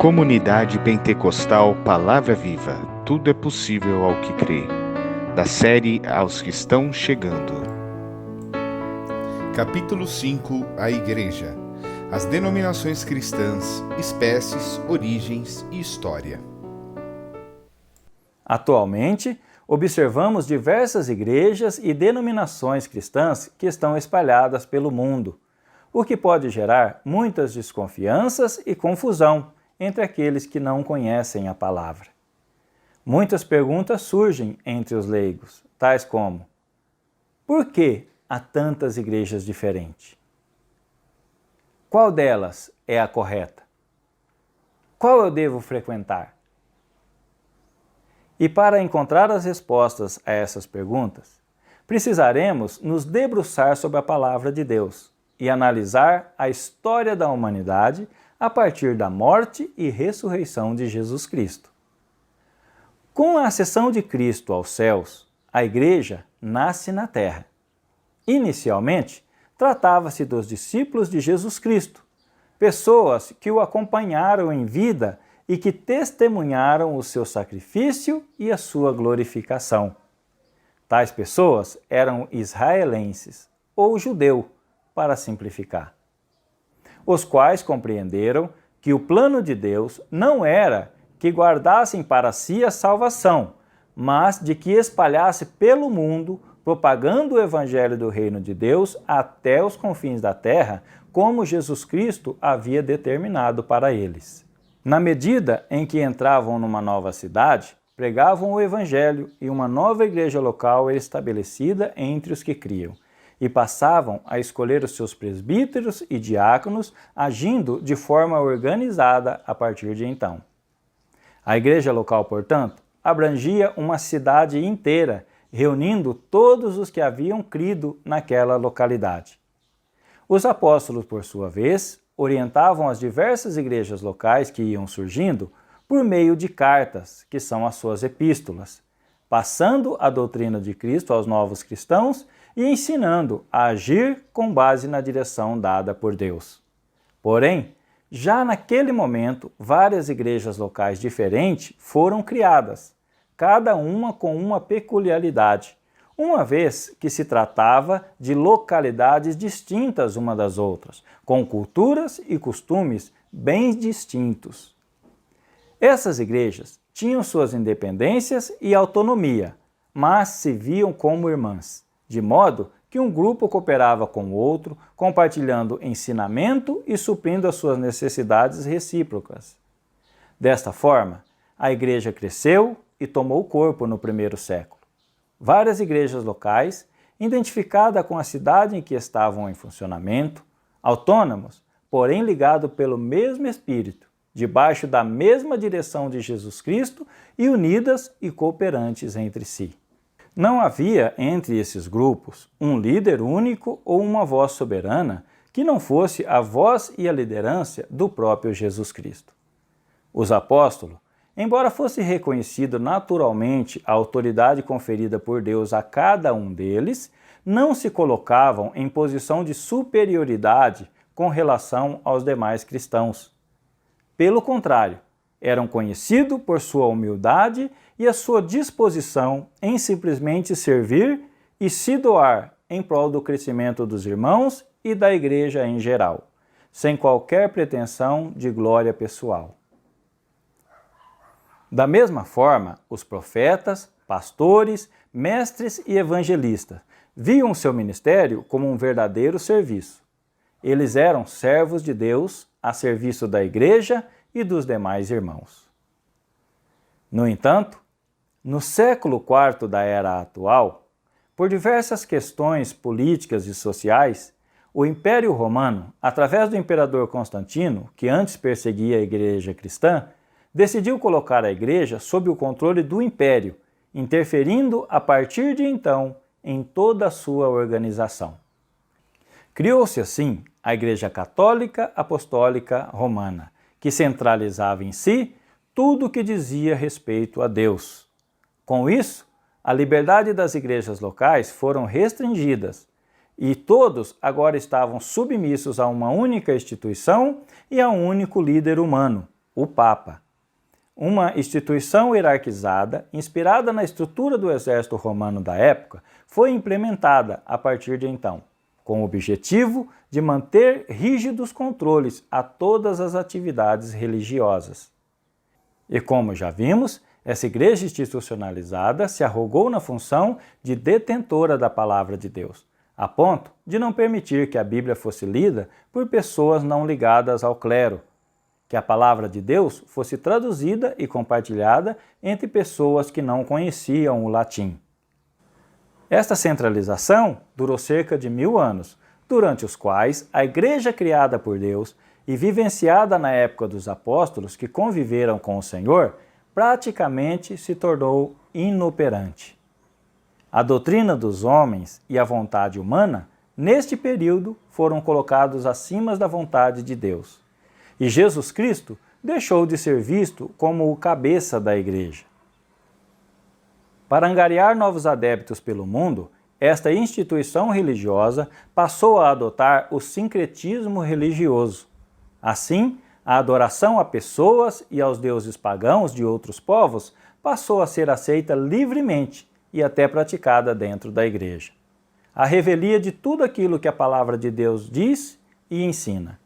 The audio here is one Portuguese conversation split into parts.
Comunidade Pentecostal Palavra Viva. Tudo é possível ao que crê. Da série Aos que estão chegando. Capítulo 5. A Igreja. As denominações cristãs, espécies, origens e história. Atualmente, observamos diversas igrejas e denominações cristãs que estão espalhadas pelo mundo, o que pode gerar muitas desconfianças e confusão entre aqueles que não conhecem a palavra. Muitas perguntas surgem entre os leigos, tais como: por que há tantas igrejas diferentes? Qual delas é a correta? Qual eu devo frequentar? E para encontrar as respostas a essas perguntas, precisaremos nos debruçar sobre a palavra de Deus e analisar a história da humanidade a partir da morte e ressurreição de Jesus Cristo. Com a ascensão de Cristo aos céus, a Igreja nasce na terra. Inicialmente, tratava-se dos discípulos de Jesus Cristo, pessoas que o acompanharam em vida e que testemunharam o seu sacrifício e a sua glorificação. Tais pessoas eram israelenses, ou judeu, para simplificar, os quais compreenderam que o plano de Deus não era que guardassem para si a salvação, mas de que espalhasse pelo mundo, propagando o evangelho do reino de Deus até os confins da terra, como Jesus Cristo havia determinado para eles. Na medida em que entravam numa nova cidade, pregavam o evangelho e uma nova igreja local era estabelecida entre os que criam, e passavam a escolher os seus presbíteros e diáconos, agindo de forma organizada a partir de então. A igreja local, portanto, abrangia uma cidade inteira, reunindo todos os que haviam crido naquela localidade. Os apóstolos, por sua vez, orientavam as diversas igrejas locais que iam surgindo por meio de cartas, que são as suas epístolas, passando a doutrina de Cristo aos novos cristãos e ensinando a agir com base na direção dada por Deus. Porém, já naquele momento, várias igrejas locais diferentes foram criadas, cada uma com uma peculiaridade, uma vez que se tratava de localidades distintas uma das outras, com culturas e costumes bem distintos. Essas igrejas tinham suas independências e autonomia, mas se viam como irmãs, de modo que um grupo cooperava com o outro, compartilhando ensinamento e suprindo as suas necessidades recíprocas. Desta forma, a igreja cresceu e tomou corpo no primeiro século. Várias igrejas locais, identificadas com a cidade em que estavam em funcionamento, autônomos, porém ligados pelo mesmo Espírito, debaixo da mesma direção de Jesus Cristo e unidas e cooperantes entre si. Não havia entre esses grupos um líder único ou uma voz soberana que não fosse a voz e a liderança do próprio Jesus Cristo. Os apóstolos, embora fosse reconhecido naturalmente a autoridade conferida por Deus a cada um deles, não se colocavam em posição de superioridade com relação aos demais cristãos. Pelo contrário, eram conhecidos por sua humildade e a sua disposição em simplesmente servir e se doar em prol do crescimento dos irmãos e da igreja em geral, sem qualquer pretensão de glória pessoal. Da mesma forma, os profetas, pastores, mestres e evangelistas viam seu ministério como um verdadeiro serviço. Eles eram servos de Deus a serviço da igreja e dos demais irmãos. No entanto, no século IV da era atual, por diversas questões políticas e sociais, o Império Romano, através do imperador Constantino, que antes perseguia a igreja cristã, decidiu colocar a igreja sob o controle do império, interferindo a partir de então em toda a sua organização. Criou-se assim a Igreja Católica Apostólica Romana, que centralizava em si tudo o que dizia respeito a Deus. Com isso, a liberdade das igrejas locais foram restringidas e todos agora estavam submissos a uma única instituição e a um único líder humano, o Papa. Uma instituição hierarquizada, inspirada na estrutura do exército romano da época, foi implementada a partir de então, com o objetivo de manter rígidos controles a todas as atividades religiosas. E como já vimos, essa igreja institucionalizada se arrogou na função de detentora da palavra de Deus, a ponto de não permitir que a Bíblia fosse lida por pessoas não ligadas ao clero, que a palavra de Deus fosse traduzida e compartilhada entre pessoas que não conheciam o latim. Esta centralização durou cerca de 1000 anos, durante os quais a igreja criada por Deus e vivenciada na época dos apóstolos que conviveram com o Senhor, praticamente se tornou inoperante. A doutrina dos homens e a vontade humana, neste período, foram colocados acima da vontade de Deus. E Jesus Cristo deixou de ser visto como o cabeça da igreja. Para angariar novos adeptos pelo mundo, esta instituição religiosa passou a adotar o sincretismo religioso. Assim, a adoração a pessoas e aos deuses pagãos de outros povos passou a ser aceita livremente e até praticada dentro da igreja. A revelia de tudo aquilo que a palavra de Deus diz e ensina.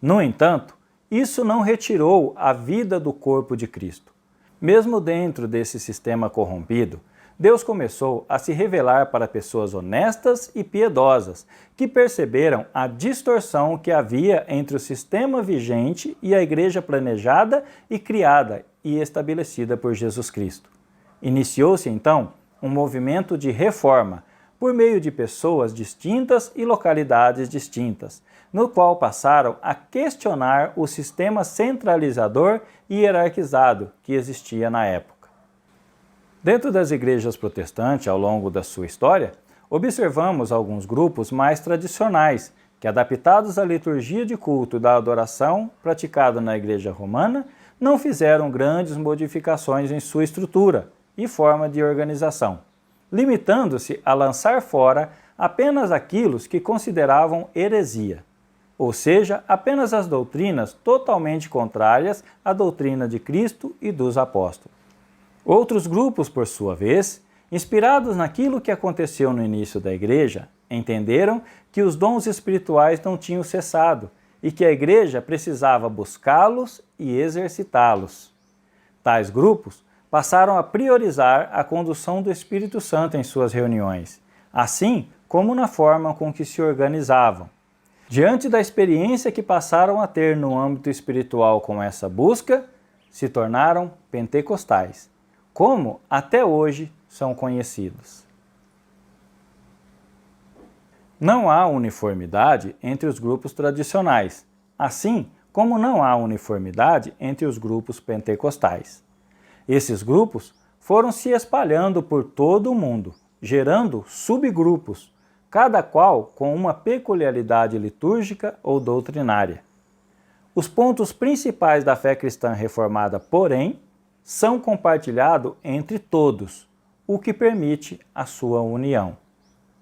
No entanto, isso não retirou a vida do corpo de Cristo. Mesmo dentro desse sistema corrompido, Deus começou a se revelar para pessoas honestas e piedosas, que perceberam a distorção que havia entre o sistema vigente e a igreja planejada e criada e estabelecida por Jesus Cristo. Iniciou-se então um movimento de reforma, por meio de pessoas distintas e localidades distintas, no qual passaram a questionar o sistema centralizador e hierarquizado que existia na época. Dentro das igrejas protestantes, ao longo da sua história, observamos alguns grupos mais tradicionais, que, adaptados à liturgia de culto da adoração praticada na igreja romana, não fizeram grandes modificações em sua estrutura e forma de organização, limitando-se a lançar fora apenas aquilo que consideravam heresia, ou seja, apenas as doutrinas totalmente contrárias à doutrina de Cristo e dos apóstolos. Outros grupos, por sua vez, inspirados naquilo que aconteceu no início da igreja, entenderam que os dons espirituais não tinham cessado e que a igreja precisava buscá-los e exercitá-los. Tais grupos passaram a priorizar a condução do Espírito Santo em suas reuniões, assim como na forma com que se organizavam. Diante da experiência que passaram a ter no âmbito espiritual com essa busca, se tornaram pentecostais, como até hoje são conhecidos. Não há uniformidade entre os grupos tradicionais, assim como não há uniformidade entre os grupos pentecostais. Esses grupos foram se espalhando por todo o mundo, gerando subgrupos, cada qual com uma peculiaridade litúrgica ou doutrinária. Os pontos principais da fé cristã reformada, porém, são compartilhados entre todos, o que permite a sua união.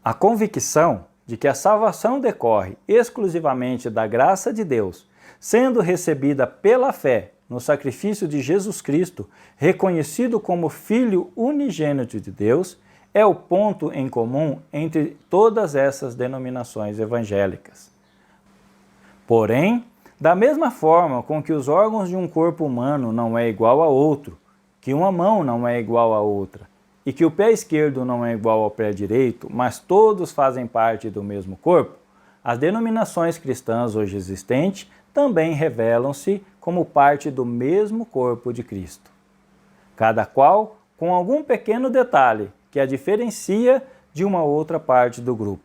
A convicção de que a salvação decorre exclusivamente da graça de Deus, sendo recebida pela fé no sacrifício de Jesus Cristo, reconhecido como Filho unigênito de Deus, é o ponto em comum entre todas essas denominações evangélicas. Porém, da mesma forma com que os órgãos de um corpo humano não é igual a outro, que uma mão não é igual a outra, e que o pé esquerdo não é igual ao pé direito, mas todos fazem parte do mesmo corpo, as denominações cristãs hoje existentes também revelam-se como parte do mesmo corpo de Cristo. Cada qual com algum pequeno detalhe que a diferencia de uma outra parte do grupo.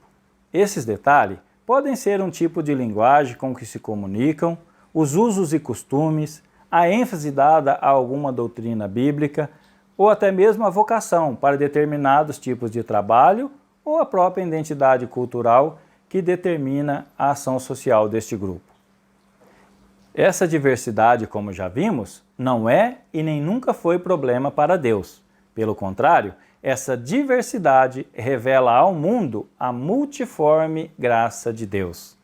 Esses detalhes podem ser um tipo de linguagem com que se comunicam, os usos e costumes, a ênfase dada a alguma doutrina bíblica, ou até mesmo a vocação para determinados tipos de trabalho ou a própria identidade cultural que determina a ação social deste grupo. Essa diversidade, como já vimos, não é e nem nunca foi problema para Deus. Pelo contrário, essa diversidade revela ao mundo a multiforme graça de Deus,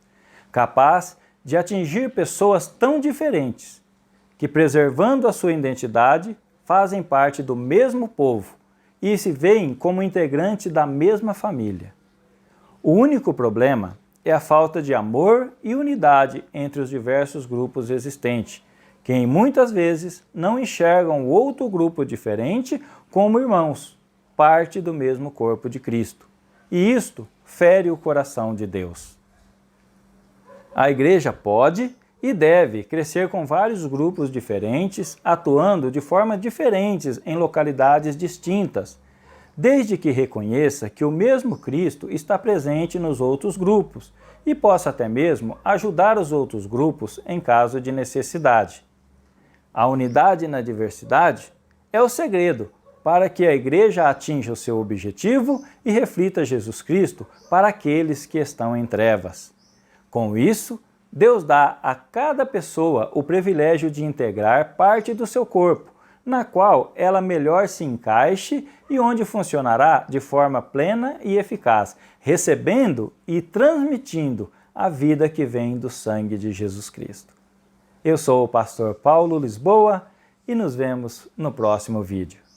capaz de atingir pessoas tão diferentes, que, preservando a sua identidade, fazem parte do mesmo povo e se veem como integrantes da mesma família. O único problema é a falta de amor e unidade entre os diversos grupos existentes, que muitas vezes não enxergam o outro grupo diferente como irmãos, parte do mesmo corpo de Cristo. E isto fere o coração de Deus. A igreja pode e deve crescer com vários grupos diferentes, atuando de formas diferentes em localidades distintas, desde que reconheça que o mesmo Cristo está presente nos outros grupos e possa até mesmo ajudar os outros grupos em caso de necessidade. A unidade na diversidade é o segredo para que a igreja atinja o seu objetivo e reflita Jesus Cristo para aqueles que estão em trevas. Com isso, Deus dá a cada pessoa o privilégio de integrar parte do seu corpo, na qual ela melhor se encaixe e onde funcionará de forma plena e eficaz, recebendo e transmitindo a vida que vem do sangue de Jesus Cristo. Eu sou o pastor Paulo Lisboa e nos vemos no próximo vídeo.